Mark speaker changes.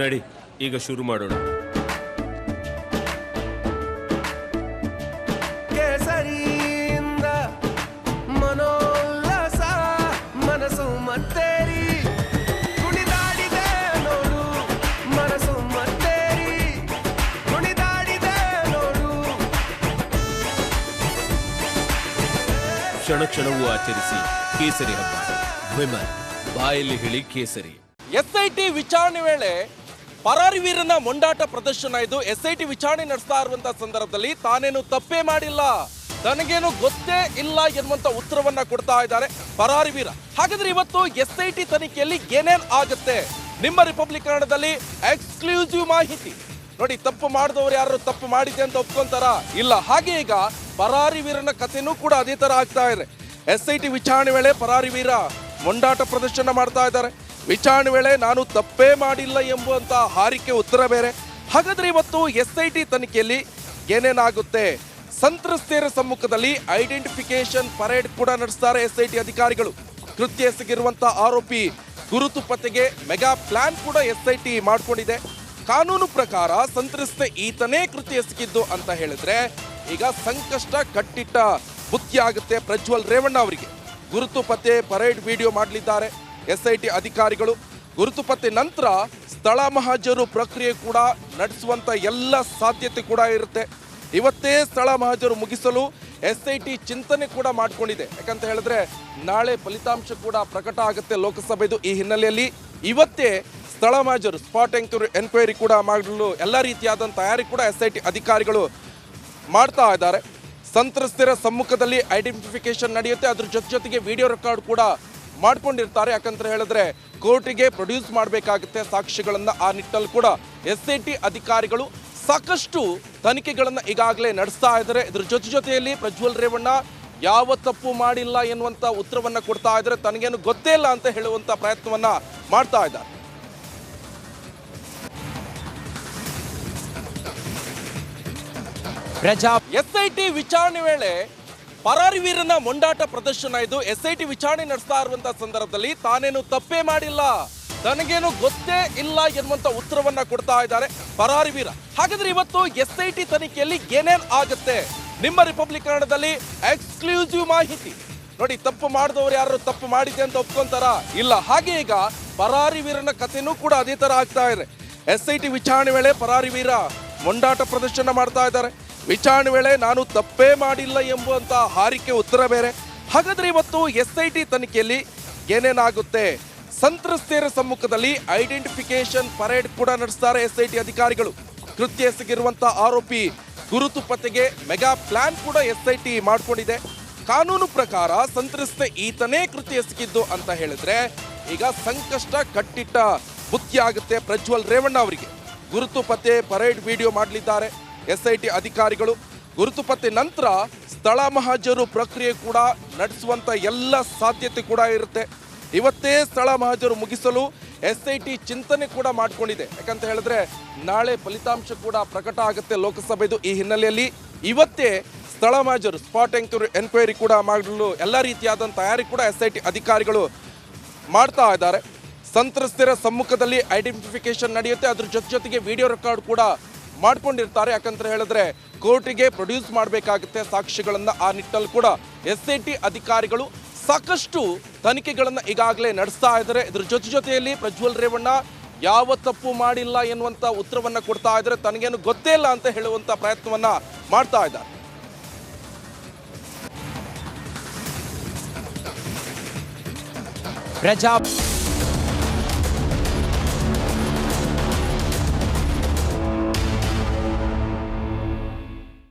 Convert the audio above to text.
Speaker 1: ನಡಿ ಈಗ ಶುರು ಮಾಡೋಣ.
Speaker 2: ಕೇಸರಿಯಿಂದ ಮನೋಲ್ಲಾಸ ಮನಸ್ಸು ಮತ್ತೇರಿ ಕುಣಿದಾಡಿದೆ ನೋಡು, ಮನಸ್ಸು ಮತ್ತೇರಿ ಕುಣಿದಾಡಿದೆ ನೋಡು.
Speaker 1: ಕ್ಷಣ ಕ್ಷಣವೂ ಆಚರಿಸಿ ಕೇಸರಿ ಹಬ್ಬ. ವಿಮಲ್ ಬಾಯಲ್ಲಿ ಹೇಳಿ ಕೇಸರಿ.
Speaker 3: SIT ವಿಚಾರಣೆ ವೇಳೆ ಪರಾರಿ ವೀರನ ಮೊಂಡಾಟ ಪ್ರದರ್ಶನ ಇದು. SIT ವಿಚಾರಣೆ ನಡೆಸ್ತಾ ಇರುವಂತಹ ಸಂದರ್ಭದಲ್ಲಿ ತಾನೇನು ತಪ್ಪೇ ಮಾಡಿಲ್ಲ, ತನಗೇನು ಗೊತ್ತೇ ಇಲ್ಲ ಎನ್ನುವಂತ ಉತ್ತರವನ್ನ ಕೊಡ್ತಾ ಇದ್ದಾರೆ ಪರಾರಿ ವೀರ. ಹಾಗಾದ್ರೆ ಇವತ್ತು SIT ತನಿಖೆಯಲ್ಲಿ ಏನೇನ್ ಆಗುತ್ತೆ ನಿಮ್ಮ ರಿಪಬ್ಲಿಕ್ ಕನ್ನಡದಲ್ಲಿ ಎಕ್ಸ್ಕ್ಲೂಸಿವ್ ಮಾಹಿತಿ ನೋಡಿ. ತಪ್ಪು ಮಾಡಿದವರು ಯಾರು ತಪ್ಪು ಮಾಡಿದೆ ಅಂತ ಒಪ್ಕೊಂತಾರ? ಇಲ್ಲ. ಹಾಗೆ ಈಗ ಪರಾರಿ ವೀರನ ಕಥೆನೂ ಕೂಡ ಅದೇ ತರ ಆಗ್ತಾ ಇದೆ. SIT ವಿಚಾರಣೆ ವೇಳೆ ಪರಾರಿ ವೀರ ಮೊಂಡಾಟ ಪ್ರದರ್ಶನ ಮಾಡ್ತಾ ಇದ್ದಾರೆ. ವಿಚಾರಣೆ ವೇಳೆ ನಾನು ತಪ್ಪೇ ಮಾಡಿಲ್ಲ ಎಂಬುವಂತ ಹಾರಿಕೆ ಉತ್ತರ ಬೇರೆ. ಹಾಗಾದ್ರೆ ಇವತ್ತು SIT ತನಿಖೆಯಲ್ಲಿ ಏನೇನಾಗುತ್ತೆ? ಸಂತ್ರಸ್ತೆಯರ ಸಮ್ಮುಖದಲ್ಲಿ ಐಡೆಂಟಿಫಿಕೇಶನ್ ಪರೇಡ್ ಕೂಡ ನಡೆಸ್ತಾರೆ SIT ಅಧಿಕಾರಿಗಳು. ಕೃತ್ಯ ಎಸಗಿರುವಂತ ಆರೋಪಿ ಗುರುತು ಪತ್ತೆಗೆ ಮೆಗಾ ಪ್ಲಾನ್ ಕೂಡ SIT ಮಾಡ್ಕೊಂಡಿದೆ. ಕಾನೂನು ಪ್ರಕಾರ ಸಂತ್ರಸ್ತೆ ಈತನೇ ಕೃತ್ಯ ಎಸಗಿದ್ದು ಅಂತ ಹೇಳಿದ್ರೆ ಈಗ ಸಂಕಷ್ಟ ಕಟ್ಟಿಟ್ಟ ಬುತ್ತಿ ಆಗುತ್ತೆ ಪ್ರಜ್ವಲ್ ರೇವಣ್ಣ ಅವರಿಗೆ. ಗುರುತು ಪತ್ತೆ ಪರೇಡ್ ವಿಡಿಯೋ ಮಾಡಲಿದ್ದಾರೆ SIT ಅಧಿಕಾರಿಗಳು. ಗುರುತು ಪತ್ತೆ ನಂತರ ಸ್ಥಳ ಮಹಾಜರು ಪ್ರಕ್ರಿಯೆ ಕೂಡ ನಡೆಸುವಂತ ಎಲ್ಲ ಸಾಧ್ಯತೆ ಕೂಡ ಇರುತ್ತೆ. ಇವತ್ತೇ ಸ್ಥಳ ಮಹಾಜರು ಮುಗಿಸಲು SIT ಚಿಂತನೆ ಕೂಡ ಮಾಡ್ಕೊಂಡಿದೆ. ಯಾಕಂತ ಹೇಳಿದ್ರೆ ನಾಳೆ ಫಲಿತಾಂಶ ಕೂಡ ಪ್ರಕಟ ಆಗುತ್ತೆ ಲೋಕಸಭೆದು. ಈ ಹಿನ್ನೆಲೆಯಲ್ಲಿ ಇವತ್ತೇ ಸ್ಥಳ ಮಹಾಜರು ಸ್ಪಾಟ್ ಎನ್ಕ್ವೈರಿ ಕೂಡ ಮಾಡಲು ಎಲ್ಲ ರೀತಿಯಾದಂಥ ತಯಾರಿ ಕೂಡ SIT ಅಧಿಕಾರಿಗಳು ಮಾಡ್ತಾ ಇದ್ದಾರೆ. ಸಂತ್ರಸ್ತರ ಸಮ್ಮುಖದಲ್ಲಿ ಐಡೆಂಟಿಫಿಕೇಶನ್ ನಡೆಯುತ್ತೆ. ಅದ್ರ ಜೊತೆಗೆ ವಿಡಿಯೋ ರೆಕಾರ್ಡ್ ಕೂಡ ಮಾಡ್ಕೊಂಡಿರ್ತಾರೆ. ಯಾಕಂತ ಹೇಳಿದ್ರೆ ಕೋರ್ಟಿಗೆ ಪ್ರೊಡ್ಯೂಸ್ ಮಾಡಬೇಕಾಗುತ್ತೆ ಸಾಕ್ಷಿಗಳನ್ನ. ಆ ನಿಟ್ಟಲ್ಲಿ ಕೂಡ SIT ಅಧಿಕಾರಿಗಳು ಸಾಕಷ್ಟು ತನಿಖೆಗಳನ್ನ ಈಗಾಗಲೇ ನಡೆಸ್ತಾ ಇದ್ದಾರೆ. ಇದ್ರ ಜೊತೆಯಲ್ಲಿ ಪ್ರಜ್ವಲ್ ರೇವಣ್ಣ ಯಾವ ತಪ್ಪು ಮಾಡಿಲ್ಲ ಎನ್ನುವಂತ ಉತ್ತರವನ್ನ ಕೊಡ್ತಾ ಇದ್ದಾರೆ. ತನಗೇನು ಗೊತ್ತೇ ಇಲ್ಲ ಅಂತ ಹೇಳುವಂತ ಪ್ರಯತ್ನವನ್ನ ಮಾಡ್ತಾ ಇದ್ದಾರೆ. SIT ವಿಚಾರಣೆ ವೇಳೆ ಪರಾರಿ ವೀರನ ಮೊಂಡಾಟ ಪ್ರದರ್ಶನ ಇದು. SIT ವಿಚಾರಣೆ ನಡೆಸ್ತಾ ಇರುವಂತಹ ಸಂದರ್ಭದಲ್ಲಿ ತಾನೇನು ತಪ್ಪೇ ಮಾಡಿಲ್ಲ, ತನಗೇನು ಗೊತ್ತೇ ಇಲ್ಲ ಎನ್ನುವಂತ ಉತ್ತರವನ್ನ ಕೊಡ್ತಾ ಇದ್ದಾರೆ ಪರಾರಿ ವೀರ. ಹಾಗಾದ್ರೆ ಇವತ್ತು SIT ತನಿಖೆಯಲ್ಲಿ ಏನೇನ್ ಆಗುತ್ತೆ ನಿಮ್ಮ ರಿಪಬ್ಲಿಕ್ ಕನ್ನಡದಲ್ಲಿ ಎಕ್ಸ್ಕ್ಲೂಸಿವ್ ಮಾಹಿತಿ ನೋಡಿ. ತಪ್ಪು ಮಾಡಿದವರು ಯಾರು ತಪ್ಪು ಮಾಡಿದೆ ಅಂತ ಒಪ್ಕೊಂತಾರ? ಇಲ್ಲ. ಹಾಗೆ ಈಗ ಪರಾರಿ ವೀರನ ಕಥೆನೂ ಕೂಡ ಅದೇ ತರ ಆಗ್ತಾ ಇದೆ. SIT ವಿಚಾರಣೆ ವೇಳೆ ಪರಾರಿ ವೀರ ಮೊಂಡಾಟ ಪ್ರದರ್ಶನ ಮಾಡ್ತಾ ಇದ್ದಾರೆ. ವಿಚಾರಣೆ ವೇಳೆ ನಾನು ತಪ್ಪೇ ಮಾಡಿಲ್ಲ ಎಂಬುವಂತ ಹಾರಿಕೆ ಉತ್ತರ ಬೇರೆ. ಹಾಗಾದ್ರೆ ಇವತ್ತು SIT ತನಿಖೆಯಲ್ಲಿ ಏನೇನಾಗುತ್ತೆ? ಸಂತ್ರಸ್ತೆಯರ ಸಮ್ಮುಖದಲ್ಲಿ ಐಡೆಂಟಿಫಿಕೇಶನ್ ಪರೇಡ್ ಕೂಡ ನಡೆಸ್ತಾರೆ SIT ಅಧಿಕಾರಿಗಳು. ಕೃತ್ಯ ಎಸಗಿರುವಂತ ಆರೋಪಿ ಗುರುತು ಪತ್ತೆಗೆ ಮೆಗಾ ಪ್ಲಾನ್ ಕೂಡ SIT ಮಾಡ್ಕೊಂಡಿದೆ. ಕಾನೂನು ಪ್ರಕಾರ ಸಂತ್ರಸ್ತೆ ಈತನೇ ಕೃತ್ಯ ಎಸಗಿದ್ದು ಅಂತ ಹೇಳಿದ್ರೆ ಈಗ ಸಂಕಷ್ಟ ಕಟ್ಟಿಟ್ಟ ಬುತ್ತಿ ಆಗುತ್ತೆ ಪ್ರಜ್ವಲ್ ರೇವಣ್ಣ ಅವರಿಗೆ. ಗುರುತು ಪತ್ತೆ ಪರೇಡ್ ವಿಡಿಯೋ ಮಾಡಲಿದ್ದಾರೆ SIT ಅಧಿಕಾರಿಗಳು. ಗುರುತು ಪತ್ತೆ ನಂತರ ಸ್ಥಳ ಮಹಾಜರು ಪ್ರಕ್ರಿಯೆ ಕೂಡ ನಡೆಸುವಂತ ಎಲ್ಲ ಸಾಧ್ಯತೆ ಕೂಡ ಇರುತ್ತೆ. ಇವತ್ತೇ ಸ್ಥಳ ಮಹಾಜರು ಮುಗಿಸಲು SIT ಚಿಂತನೆ ಕೂಡ ಮಾಡ್ಕೊಂಡಿದೆ. ಯಾಕಂತ ಹೇಳಿದ್ರೆ ನಾಳೆ ಫಲಿತಾಂಶ ಕೂಡ ಪ್ರಕಟ ಆಗುತ್ತೆ ಲೋಕಸಭೆದು. ಈ ಹಿನ್ನೆಲೆಯಲ್ಲಿ ಇವತ್ತೇ ಸ್ಥಳ ಮಹಾಜರು ಸ್ಪಾಟ್ ಎನ್ಕ್ವೈರಿ ಕೂಡ ಮಾಡಲು ಎಲ್ಲ ರೀತಿಯಾದಂಥ ತಯಾರಿ ಕೂಡ SIT ಅಧಿಕಾರಿಗಳು ಮಾಡ್ತಾ ಇದ್ದಾರೆ. ಸಂತ್ರಸ್ತರ ಸಮ್ಮುಖದಲ್ಲಿ ಐಡೆಂಟಿಫಿಕೇಶನ್ ನಡೆಯುತ್ತೆ. ಅದ್ರ ಜೊತೆಗೆ ವಿಡಿಯೋ ರೆಕಾರ್ಡ್ ಕೂಡ ಮಾಡ್ಕೊಂಡಿರ್ತಾರೆ. ಯಾಕಂತ ಹೇಳಿದ್ರೆ ಕೋರ್ಟಿಗೆ ಪ್ರೊಡ್ಯೂಸ್ ಮಾಡಬೇಕಾಗುತ್ತೆ ಸಾಕ್ಷಿಗಳನ್ನ. ಆ ನಿಟ್ಟಲ್ಲಿ ಕೂಡ SIT ಅಧಿಕಾರಿಗಳು ಸಾಕಷ್ಟು ತನಿಖೆಗಳನ್ನ ಈಗಾಗಲೇ ನಡೆಸ್ತಾ ಇದ್ದಾರೆ. ಇದ್ರ ಜೊತೆಯಲ್ಲಿ ಪ್ರಜ್ವಲ್ ರೇವಣ್ಣ ಯಾವ ತಪ್ಪು ಮಾಡಿಲ್ಲ ಎನ್ನುವಂತ ಉತ್ತರವನ್ನ ಕೊಡ್ತಾ ಇದ್ದಾರೆ. ತನಗೇನು ಗೊತ್ತೇ ಇಲ್ಲ ಅಂತ ಹೇಳುವಂತ ಪ್ರಯತ್ನವನ್ನ ಮಾಡ್ತಾ ಇದ್ದಾರೆ.